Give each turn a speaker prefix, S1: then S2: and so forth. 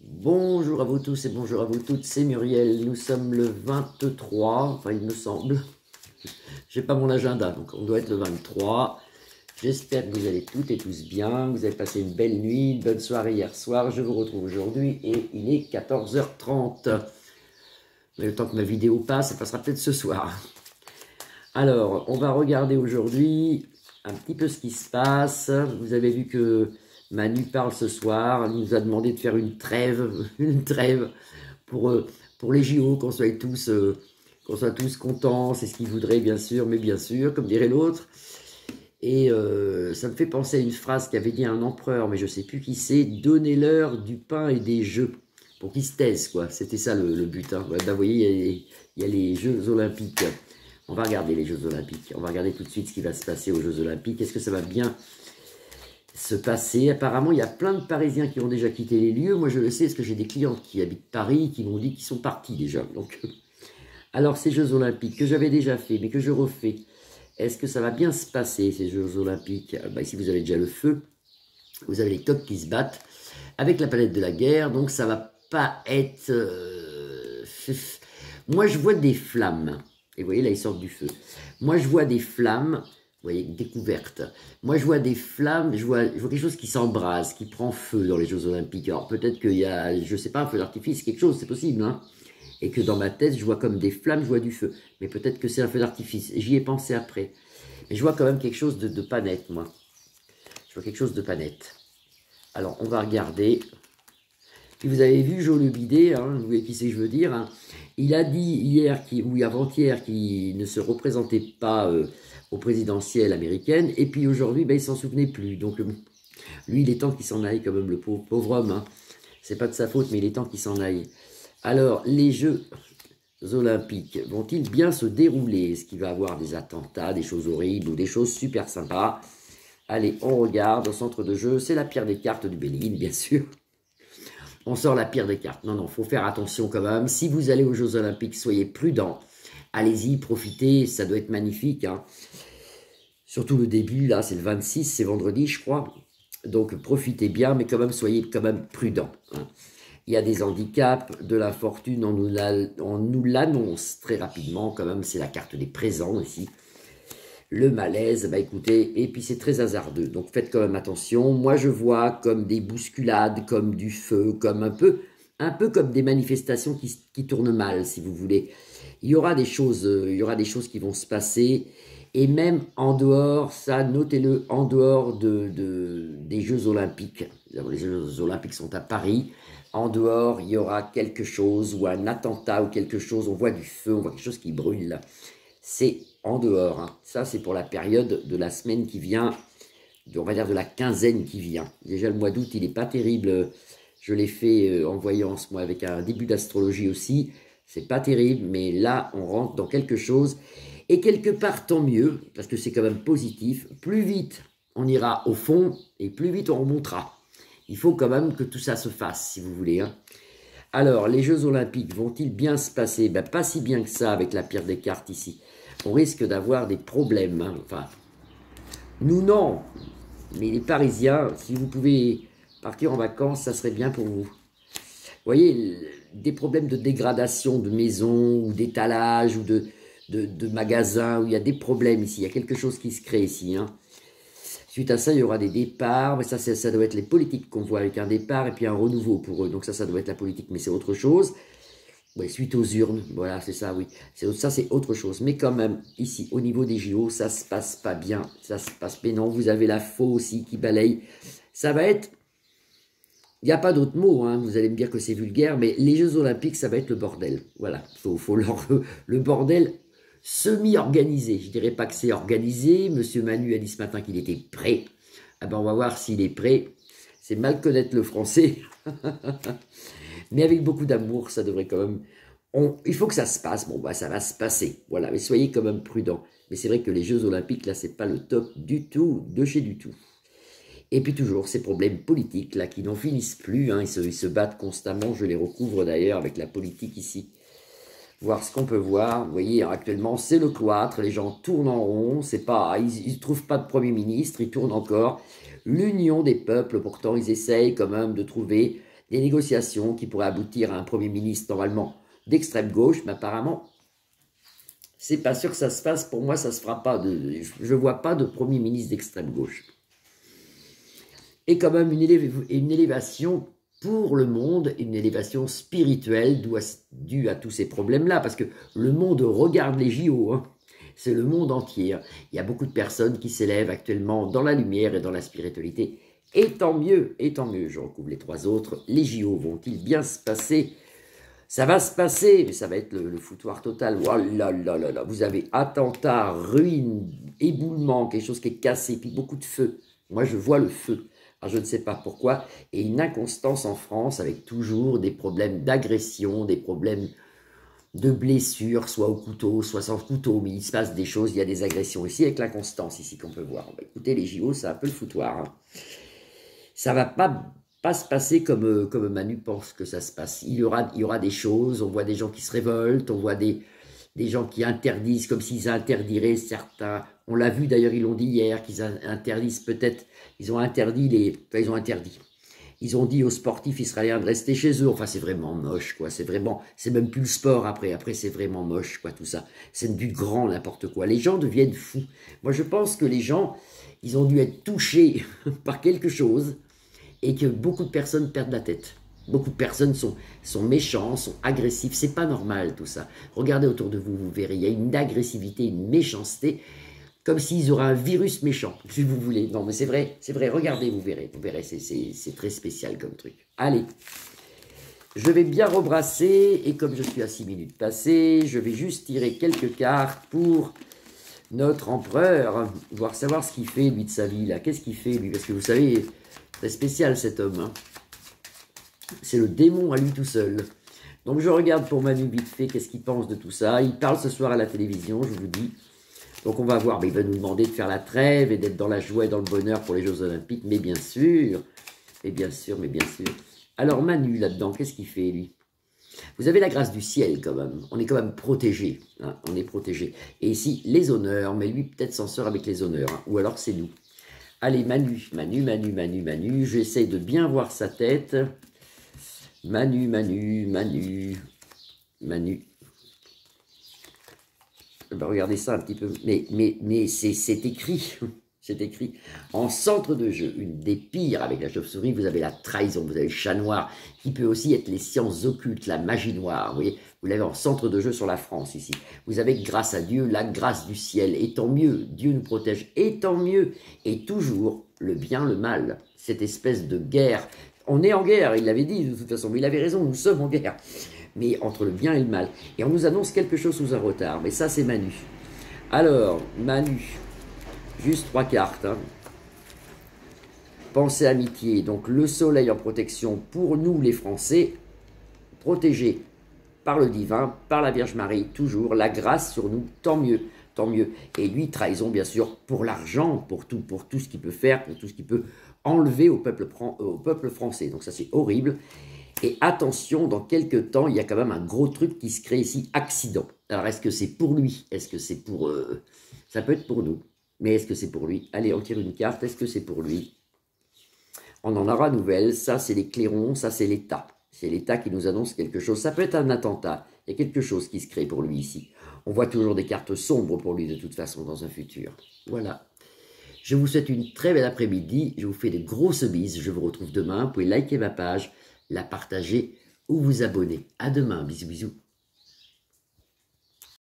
S1: Bonjour à vous tous et bonjour à vous toutes, c'est Muriel, nous sommes le 23, enfin il me semble, j'ai pas mon agenda, donc on doit être le 23. J'espère que vous allez toutes et tous bien, vous avez passé une belle nuit, une bonne soirée hier soir, je vous retrouve aujourd'hui et il est 14h30. Mais le temps que ma vidéo passe, ça passera peut-être ce soir. Alors, on va regarder aujourd'hui un petit peu ce qui se passe. Vous avez vu que Manu parle ce soir, elle nous a demandé de faire une trêve, pour les JO, qu'on soit tous contents, c'est ce qu'il voudrait bien sûr, mais bien sûr, comme dirait l'autre. Et ça me fait penser à une phrase qu'avait dit un empereur, mais je ne sais plus qui c'est, donnez-leur du pain et des jeux, pour qu'ils se taisent, quoi. C'était ça le but. Hein. Bah, vous voyez, il y a les Jeux Olympiques. On va regarder les Jeux Olympiques. On va regarder tout de suite ce qui va se passer aux Jeux Olympiques. Est-ce que ça va bien se passer? Apparemment, il y a plein de Parisiens qui ont déjà quitté les lieux. Moi, je le sais parce que j'ai des clients qui habitent Paris qui m'ont dit qu'ils sont partis déjà. Donc, alors, ces Jeux Olympiques que j'avais déjà fait, mais que je refais, est-ce que ça va bien se passer, ces Jeux Olympiques? Ici, vous avez déjà le feu. Vous avez les coqs qui se battent avec la planète de la guerre. Donc, ça va pas être... Moi, je vois des flammes. Et vous voyez, là, ils sortent du feu. Moi, je vois des flammes, vous voyez, découvertes. Moi, je vois des flammes, je vois quelque chose qui s'embrase, qui prend feu dans les Jeux Olympiques. Alors, peut-être qu'il y a, je sais pas, un feu d'artifice, quelque chose, c'est possible, hein. Et que dans ma tête, je vois comme des flammes, je vois du feu. Mais peut-être que c'est un feu d'artifice. J'y ai pensé après. Mais je vois quand même quelque chose de pas net, moi. Je vois quelque chose de pas net. Alors, on va regarder. Puis vous avez vu Joe le Bidet, hein, vous voyez qui c'est que je veux dire, hein. Il a dit hier ou avant-hier qu'il ne se représentait pas au présidentiel américaine, et puis aujourd'hui, il s'en souvenait plus. Donc lui, il est temps qu'il s'en aille quand même, le pauvre homme. Hein. C'est pas de sa faute, mais il est temps qu'il s'en aille. Alors, les Jeux Olympiques vont-ils bien se dérouler? Est-ce qu'il va y avoir des attentats, des choses horribles ou des choses super sympas? Allez, on regarde au centre de jeu, c'est la pierre des cartes du Béline, bien sûr. On sort la pire des cartes. Non, faut faire attention quand même. Si vous allez aux Jeux Olympiques, soyez prudents. Allez-y, profitez, ça doit être magnifique. Hein. Surtout le début, là, c'est le 26, c'est vendredi, je crois. Donc, profitez bien, mais quand même, soyez quand même prudents. Hein. Il y a des handicaps, de la fortune, on nous l'annonce très rapidement, quand même, c'est la carte des présents ici. Le malaise, écoutez, et puis c'est très hasardeux, donc faites quand même attention. Moi je vois comme des bousculades, comme du feu, comme un peu comme des manifestations qui tournent mal, si vous voulez. Il y aura des choses qui vont se passer, et même en dehors, ça notez-le, en dehors des Jeux Olympiques. Les Jeux Olympiques sont à Paris. En dehors, il y aura quelque chose, ou un attentat, ou quelque chose, on voit du feu, on voit quelque chose qui brûle. C'est en dehors. Hein. Ça, c'est pour la période de la semaine qui vient, on va dire de la quinzaine qui vient. Déjà, le mois d'août, il n'est pas terrible. Je l'ai fait en voyance, moi, avec un début d'astrologie aussi. C'est pas terrible, mais là, on rentre dans quelque chose. Et quelque part, tant mieux, parce que c'est quand même positif. Plus vite on ira au fond, et plus vite on remontera. Il faut quand même que tout ça se fasse, si vous voulez. Hein. Alors, les Jeux Olympiques vont-ils bien se passer? Pas si bien que ça avec la pire des cartes ici. On risque d'avoir des problèmes. Hein. Enfin, nous non, mais les Parisiens, si vous pouvez partir en vacances, ça serait bien pour vous. Vous voyez, des problèmes de dégradation de maisons ou d'étalage ou de magasins, où il y a des problèmes ici, il y a quelque chose qui se crée ici. Hein. Suite à ça, il y aura des départs, mais ça doit être les politiques qu'on voit avec un départ et puis un renouveau pour eux. Donc ça doit être la politique, mais c'est autre chose. Ouais, suite aux urnes, voilà, c'est ça, oui. Ça, c'est autre chose. Mais quand même, ici, au niveau des JO, ça se passe pas bien. Ça se passe pas. Non, vous avez la faux aussi qui balaye. Ça va être... Il n'y a pas d'autre mot, hein. Vous allez me dire que c'est vulgaire, mais les Jeux Olympiques, ça va être le bordel. Voilà, faut le bordel semi-organisé. Je dirais pas que c'est organisé. Monsieur Manu a dit ce matin qu'il était prêt. Ah ben, on va voir s'il est prêt. C'est mal connaître le français. Mais avec beaucoup d'amour, ça devrait quand même... il faut que ça se passe. Bon, ça va se passer. Voilà, mais soyez quand même prudents. Mais c'est vrai que les Jeux Olympiques, là, c'est pas le top du tout, de chez du tout. Et puis toujours ces problèmes politiques, là, qui n'en finissent plus. Hein, ils se battent constamment. Je les recouvre d'ailleurs avec la politique ici. Voir ce qu'on peut voir. Vous voyez, actuellement, c'est le cloître. Les gens tournent en rond. C'est pas, ils ne trouvent pas de Premier ministre. Ils tournent encore. L'union des peuples, pourtant, ils essayent quand même de trouver des négociations qui pourraient aboutir à un Premier ministre normalement d'extrême gauche, mais apparemment, c'est pas sûr que ça se fasse. Pour moi, ça se fera pas. Je ne vois pas de Premier ministre d'extrême gauche. Et quand même une élévation pour le monde, une élévation spirituelle due à tous ces problèmes-là, parce que le monde regarde les JO, hein. C'est le monde entier. Il y a beaucoup de personnes qui s'élèvent actuellement dans la lumière et dans la spiritualité. Et tant mieux, je recouvre les 3 autres. Les JO vont-ils bien se passer? Ça va se passer, mais ça va être le foutoir total. Oh là là là là. Vous avez attentat, ruine, éboulement, quelque chose qui est cassé, puis beaucoup de feu. Moi, je vois le feu. Alors, je ne sais pas pourquoi. Et une inconstance en France avec toujours des problèmes d'agression, des problèmes de blessures, soit au couteau, soit sans couteau. Mais il se passe des choses, il y a des agressions ici, avec l'inconstance ici qu'on peut voir. Bah, écoutez, les JO, c'est un peu le foutoir. Hein. Ça ne va pas se passer comme Manu pense que ça se passe. Il y aura des choses, on voit des gens qui se révoltent, on voit des gens qui interdisent, comme s'ils interdiraient certains. On l'a vu d'ailleurs, ils l'ont dit hier, qu'ils interdisent peut-être, ils ont interdit ils ont dit aux sportifs israéliens de rester chez eux. Enfin, c'est vraiment moche, quoi. C'est même plus le sport après. Après, c'est vraiment moche, quoi, tout ça. C'est du grand n'importe quoi. Les gens deviennent fous. Moi, je pense que les gens, ils ont dû être touchés par quelque chose et que beaucoup de personnes perdent la tête. Beaucoup de personnes sont méchants, sont agressifs. C'est pas normal, tout ça. Regardez autour de vous, vous verrez. Il y a une agressivité, une méchanceté, comme s'ils auraient un virus méchant, si vous voulez. Non, mais c'est vrai, regardez, vous verrez, c'est très spécial comme truc. Allez, je vais bien rebrasser, et comme je suis à 6 minutes passées, je vais juste tirer quelques cartes pour notre empereur, savoir ce qu'il fait, lui, de sa vie, là. Qu'est-ce qu'il fait, lui? Parce que vous savez, très spécial, cet homme, hein. C'est le démon à lui tout seul. Donc, je regarde pour Manu vite fait, qu'est-ce qu'il pense de tout ça. Il parle ce soir à la télévision, je vous dis. Donc on va voir, mais il va nous demander de faire la trêve et d'être dans la joie et dans le bonheur pour les Jeux Olympiques, mais bien sûr, mais bien sûr. Alors Manu, là-dedans, qu'est-ce qu'il fait, lui? Vous avez la grâce du ciel, quand même. On est quand même protégé, hein, on est protégé. Et ici, les honneurs, mais lui, peut-être s'en sort avec les honneurs, hein, ou alors c'est nous. Allez, Manu, j'essaie de bien voir sa tête. Manu. Ben, regardez ça un petit peu, mais c'est écrit, c'est écrit. En centre de jeu, une des pires avec la chauve-souris, vous avez la trahison, vous avez le chat noir, qui peut aussi être les sciences occultes, la magie noire, vous voyez, vous l'avez en centre de jeu sur la France ici. Vous avez, grâce à Dieu, la grâce du ciel, et tant mieux, Dieu nous protège, et tant mieux, et toujours le bien, le mal, cette espèce de guerre. On est en guerre, il l'avait dit de toute façon, mais il avait raison, nous sommes en guerre. Mais entre le bien et le mal. Et on nous annonce quelque chose sous un retard. Mais ça, c'est Manu. Alors, Manu, juste 3 cartes. Hein. Pensée, amitié. Donc, le soleil en protection pour nous, les Français, protégés par le divin, par la Vierge Marie, toujours. La grâce sur nous, tant mieux. Tant mieux. Et lui, trahison, bien sûr, pour l'argent, pour tout ce qu'il peut faire, pour tout ce qu'il peut enlever au peuple français. Donc, ça, c'est horrible. Et attention, dans quelques temps, il y a quand même un gros truc qui se crée ici, accident. Alors, est-ce que c'est pour lui? Est-ce que c'est pour... ça peut être pour nous, mais est-ce que c'est pour lui? Allez, on tire une carte, est-ce que c'est pour lui? On en aura nouvelle, ça c'est les clairons, ça c'est l'État. C'est l'État qui nous annonce quelque chose. Ça peut être un attentat, il y a quelque chose qui se crée pour lui ici. On voit toujours des cartes sombres pour lui de toute façon dans un futur. Voilà. Je vous souhaite une très belle après-midi, je vous fais de grosses bises, je vous retrouve demain. Vous pouvez liker ma page, la partager ou vous abonner. À demain, bisous bisous.